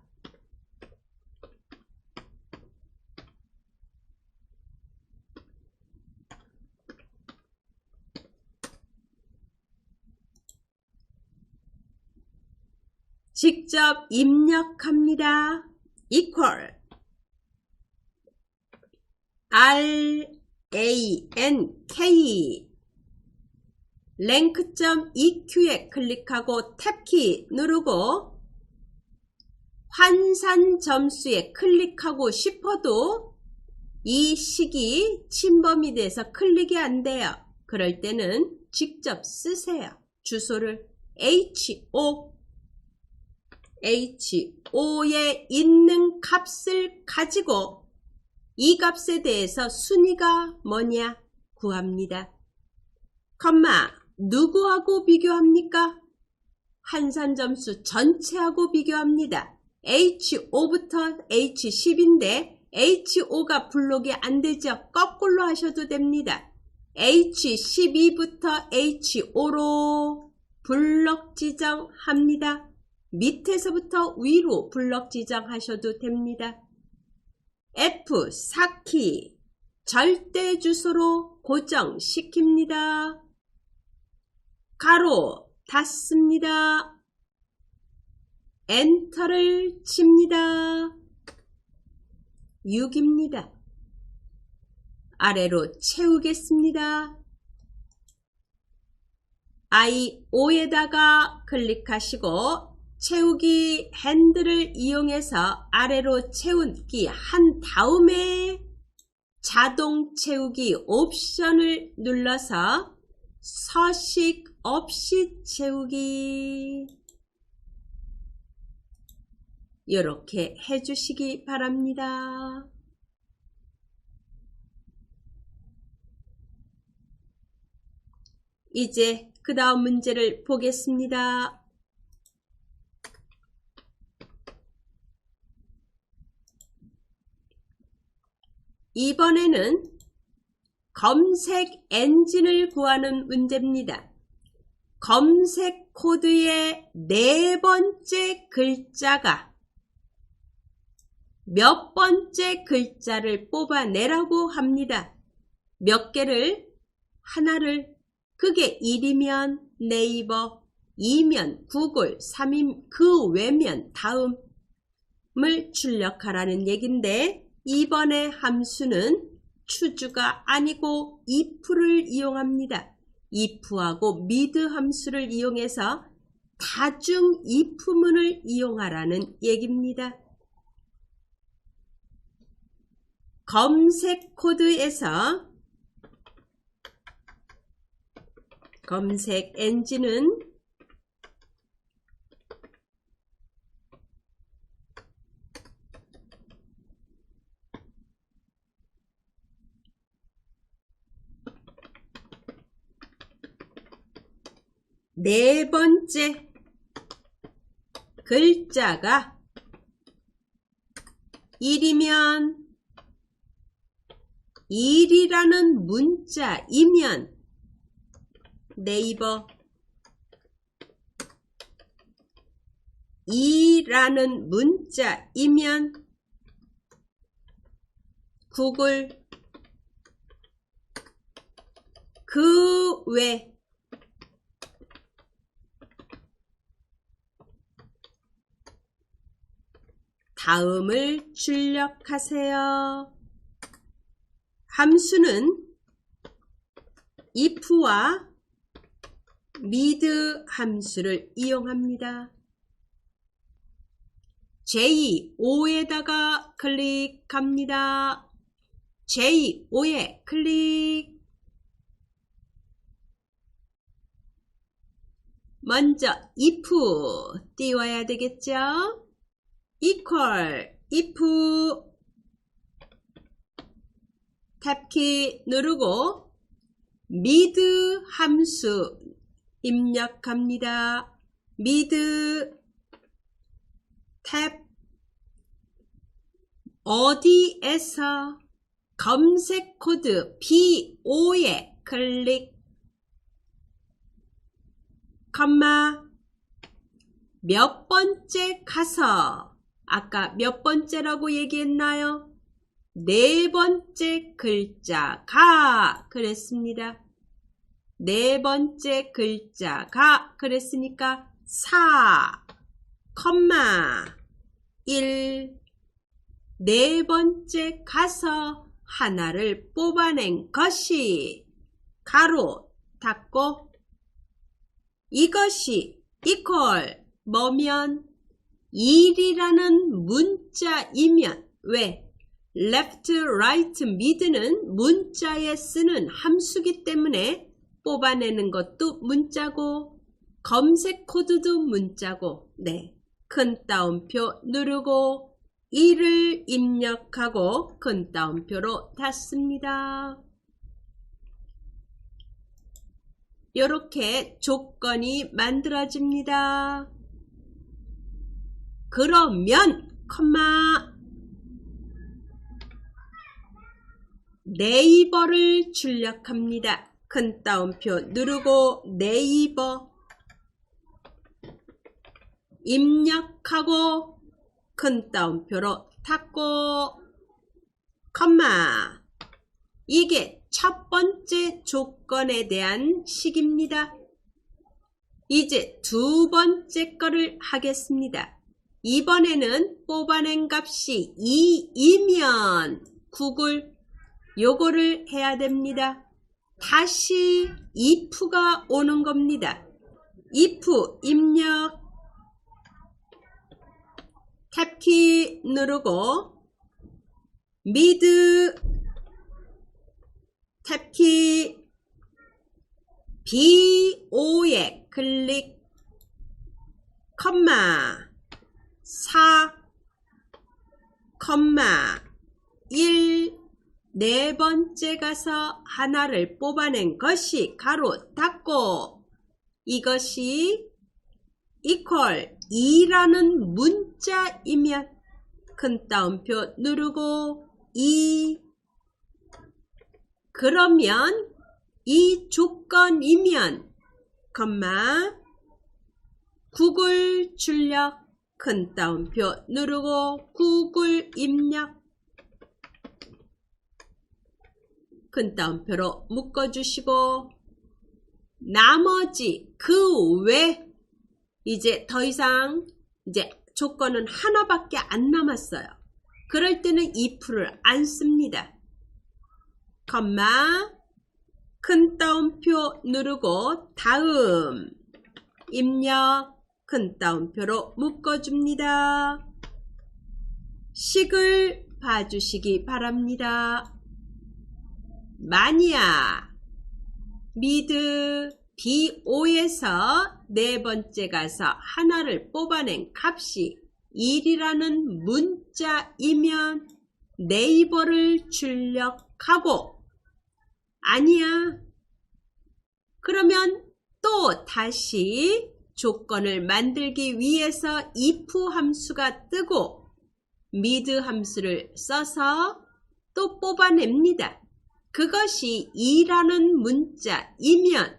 직접 입력합니다. equal rank length.eq에 클릭하고 탭키 누르고 환산 점수에 클릭하고 싶어도 이 식이 침범이 돼서 클릭이 안 돼요. 그럴 때는 직접 쓰세요. 주소를 HO에 있는 값을 가지고 이 값에 대해서 순위가 뭐냐 구합니다. 컴마 누구하고 비교합니까? 환산점수 전체하고 비교합니다. H5부터 H10인데 H5가 블록이 안 되죠. 거꾸로 하셔도 됩니다. H12부터 H5로 블록 지정합니다. 밑에서부터 위로 블록 지정하셔도 됩니다. F 4키 절대 주소로 고정시킵니다. 가로 닫습니다. 엔터를 칩니다. 6입니다. 아래로 채우겠습니다. I5에다가 클릭하시고 채우기 핸들을 이용해서 아래로 채우기 한 다음에 자동 채우기 옵션을 눌러서 서식 없이 채우기 이렇게 해주시기 바랍니다. 이제 그 다음 문제를 보겠습니다. 이번에는 검색 엔진을 구하는 문제입니다. 검색 코드의 네 번째 글자가 몇 번째 글자를 뽑아내라고 합니다. 몇 개를? 하나를. 그게 1이면 네이버, 2면 구글, 3이면 그 외면 다음을 출력하라는 얘긴데 이번에 함수는 추주가 아니고 if를 이용합니다. if하고 mid 함수를 이용해서 다중 if문을 이용하라는 얘기입니다. 검색 코드에서 검색 엔진은 네 번째 글자가 1이면 1이라는 문자이면 네이버 2라는 문자이면 구글 그 외 다음을 출력하세요. 함수는 if와 mid 함수를 이용합니다. J5에다가 클릭합니다. J5에 클릭. 먼저 if 띄워야 되겠죠? equal if 탭키 누르고 mid 함수 입력합니다. mid 탭 어디에서 검색 코드 B5에 클릭 컴마 몇 번째 가서 아까 몇 번째라고 얘기했나요? 네 번째 글자가 그랬습니다. 네 번째 글자가 그랬으니까 4, 1 네 번째 가서 하나를 뽑아낸 것이 가로 닫고 이것이 equal 뭐면 1이라는 문자이면 왜? left, right, mid는 문자에 쓰는 함수기 때문에 뽑아내는 것도 문자고 검색 코드도 문자고 네, 큰 따옴표 누르고 2를 입력하고 큰 따옴표로 닫습니다. 이렇게 조건이 만들어집니다. 그러면 컴마 네이버를 출력합니다. 큰 따옴표 누르고 네이버 입력하고 큰 따옴표로 닫고 컴마 이게 첫 번째 조건에 대한 식입니다. 이제 두 번째 거를 하겠습니다. 이번에는 뽑아낸 값이 2이면 구글 요거를 해야 됩니다. 다시 if가 오는 겁니다. if 입력 탭키 누르고 mid 탭키 BO에 클릭 컴마 4 컴마 1 네 번째 가서 하나를 뽑아낸 것이 가로 닫고 이것이 equal 2라는 문자이면 큰 따옴표 누르고 2 그러면 이 조건이면 컴마 구글 출력 큰 따옴표 누르고 구글 입력 큰 따옴표로 묶어주시고 나머지 그 외 이제 더 이상 이제 조건은 하나밖에 안 남았어요. 그럴 때는 if를 안 씁니다. 컴마 큰 따옴표 누르고 다음 입력 큰 따옴표로 묶어줍니다. 식을 봐주시기 바랍니다. 마니아 미드 BO에서 네 번째 가서 하나를 뽑아낸 값이 1이라는 문자이면 네이버를 출력하고 아니야. 그러면 또 다시 조건을 만들기 위해서 if 함수가 뜨고 mid 함수를 써서 또 뽑아냅니다. 그것이 2라는 문자이면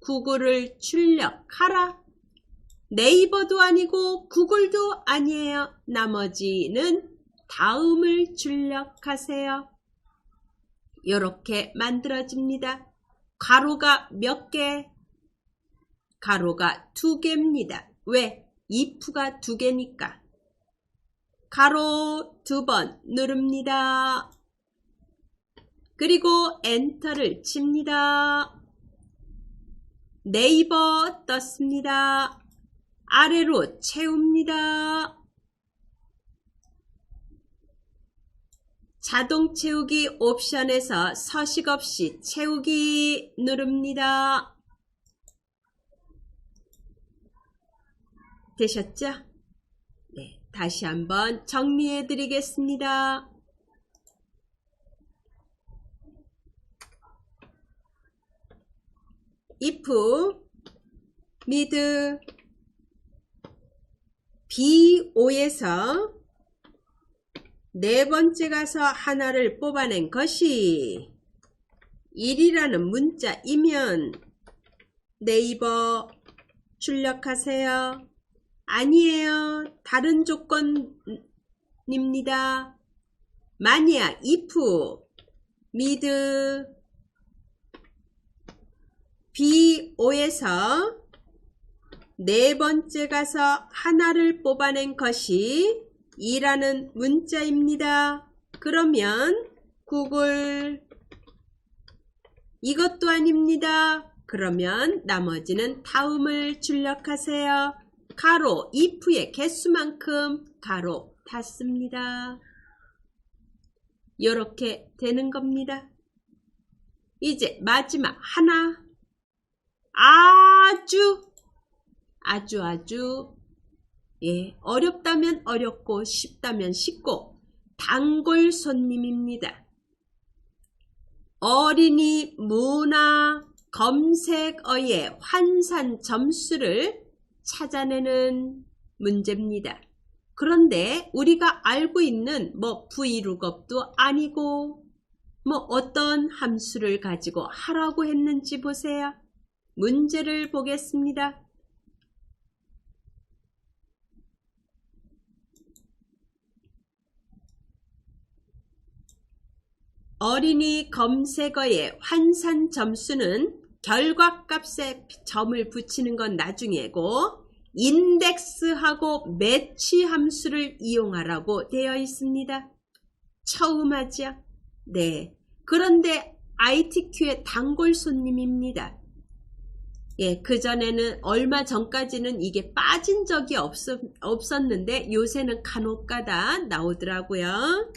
구글을 출력하라. 네이버도 아니고 구글도 아니에요. 나머지는 다음을 출력하세요. 이렇게 만들어집니다. 가로가 몇 개? 가로가 2개입니다. 왜? if가 2개니까. 가로 2번 누릅니다. 그리고 엔터를 칩니다. 네이버 떴습니다. 아래로 채웁니다. 자동 채우기 옵션에서 서식 없이 채우기 누릅니다. 되셨죠? 네, 다시 한번 정리해 드리겠습니다. if mid BO에서 네 번째 가서 하나를 뽑아낸 것이 1이라는 문자이면 네이버 출력하세요. 아니에요. 다른 조건입니다. 만약 if mid BO에서 네 번째 가서 하나를 뽑아낸 것이 2라는 문자입니다. 그러면 구글 이것도 아닙니다. 그러면 나머지는 다음을 출력하세요. 가로 if의 개수만큼 가로 닫습니다. 이렇게 되는 겁니다. 이제 마지막 하나, 아주 어렵다면 어렵고 쉽다면 쉽고 단골 손님입니다. 어린이 문화 검색어의 환산 점수를 찾아내는 문제입니다. 그런데 우리가 알고 있는 vlookup도 아니고 어떤 함수를 가지고 하라고 했는지 보세요. 문제를 보겠습니다. 어린이 검색어의 환산 점수는 결과값에 점을 붙이는 건 나중이고 인덱스하고 매치 함수를 이용하라고 되어 있습니다. 처음 하죠? 네. 그런데 ITQ의 단골 손님입니다. 그전에는 얼마 전까지는 이게 빠진 적이 없었는데 요새는 간혹가다 나오더라고요.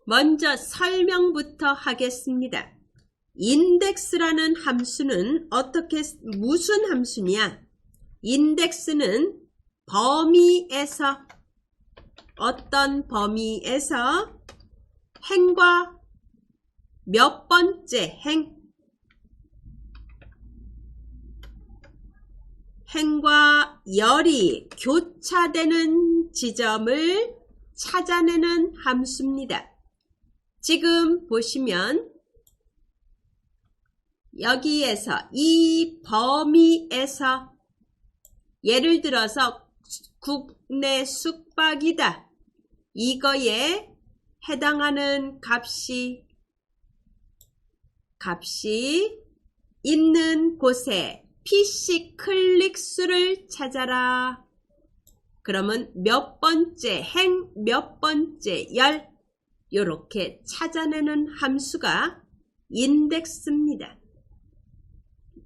먼저 설명부터 하겠습니다. 인덱스라는 함수는 무슨 함수냐? 인덱스는 범위에서 어떤 범위에서 행과 몇 번째 행과 열이 교차되는 지점을 찾아내는 함수입니다. 지금 보시면 여기에서 이 범위에서 예를 들어서 국내 숙박이다. 이거에 해당하는 값이 있는 곳에 PC 클릭수를 찾아라. 그러면 몇 번째 몇 번째 열 이렇게 찾아내는 함수가 인덱스입니다.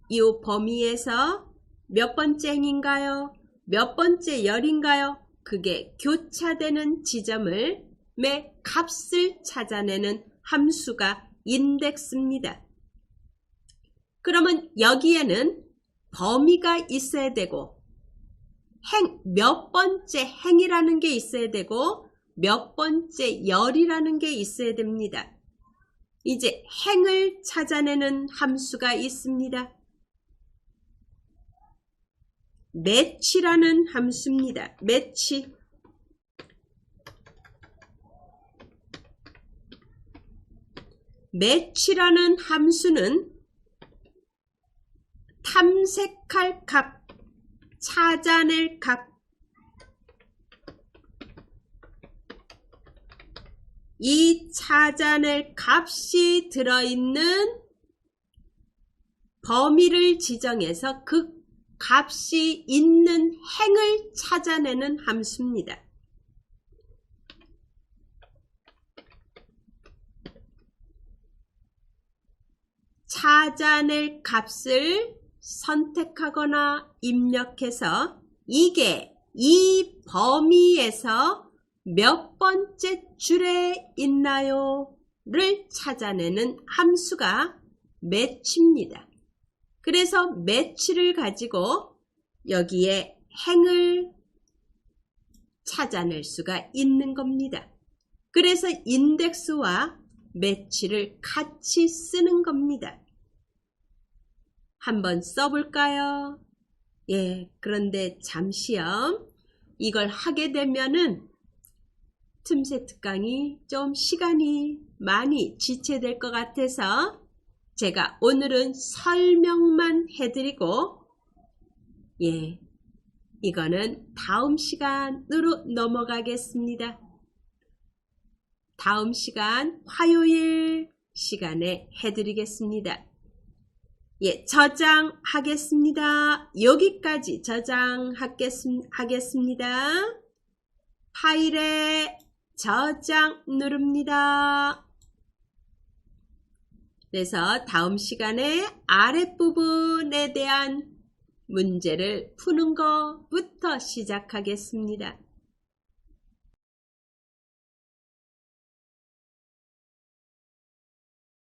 이 범위에서 몇 번째 행인가요? 몇 번째 열인가요? 그게 교차되는 지점을 값을 찾아내는 함수가 인덱스입니다. 그러면 여기에는 범위가 있어야 되고 몇 번째 행이라는 게 있어야 되고 몇 번째 열이라는 게 있어야 됩니다. 이제 행을 찾아내는 함수가 있습니다. 매치라는 함수입니다. 매치라는 함수는 탐색할 값, 찾아낼 값, 이 찾아낼 값이 들어있는 범위를 지정해서 그 값이 있는 행을 찾아내는 함수입니다. 찾아낼 값을 선택하거나 입력해서 이게 이 범위에서 몇 번째 줄에 있나요? 를 찾아내는 함수가 매치입니다. 그래서 매치를 가지고 여기에 행을 찾아낼 수가 있는 겁니다. 그래서 인덱스와 매치를 같이 쓰는 겁니다. 한번 써볼까요? 그런데 잠시요. 이걸 하게 되면은 틈새 특강이 좀 시간이 많이 지체될 것 같아서 제가 오늘은 설명만 해드리고 이거는 다음 시간으로 넘어가겠습니다. 다음 시간 화요일 시간에 해드리겠습니다. 예, 저장하겠습니다. 여기까지 저장하겠습니다. 파일에 저장 누릅니다. 그래서 다음 시간에 아랫부분에 대한 문제를 푸는 것부터 시작하겠습니다.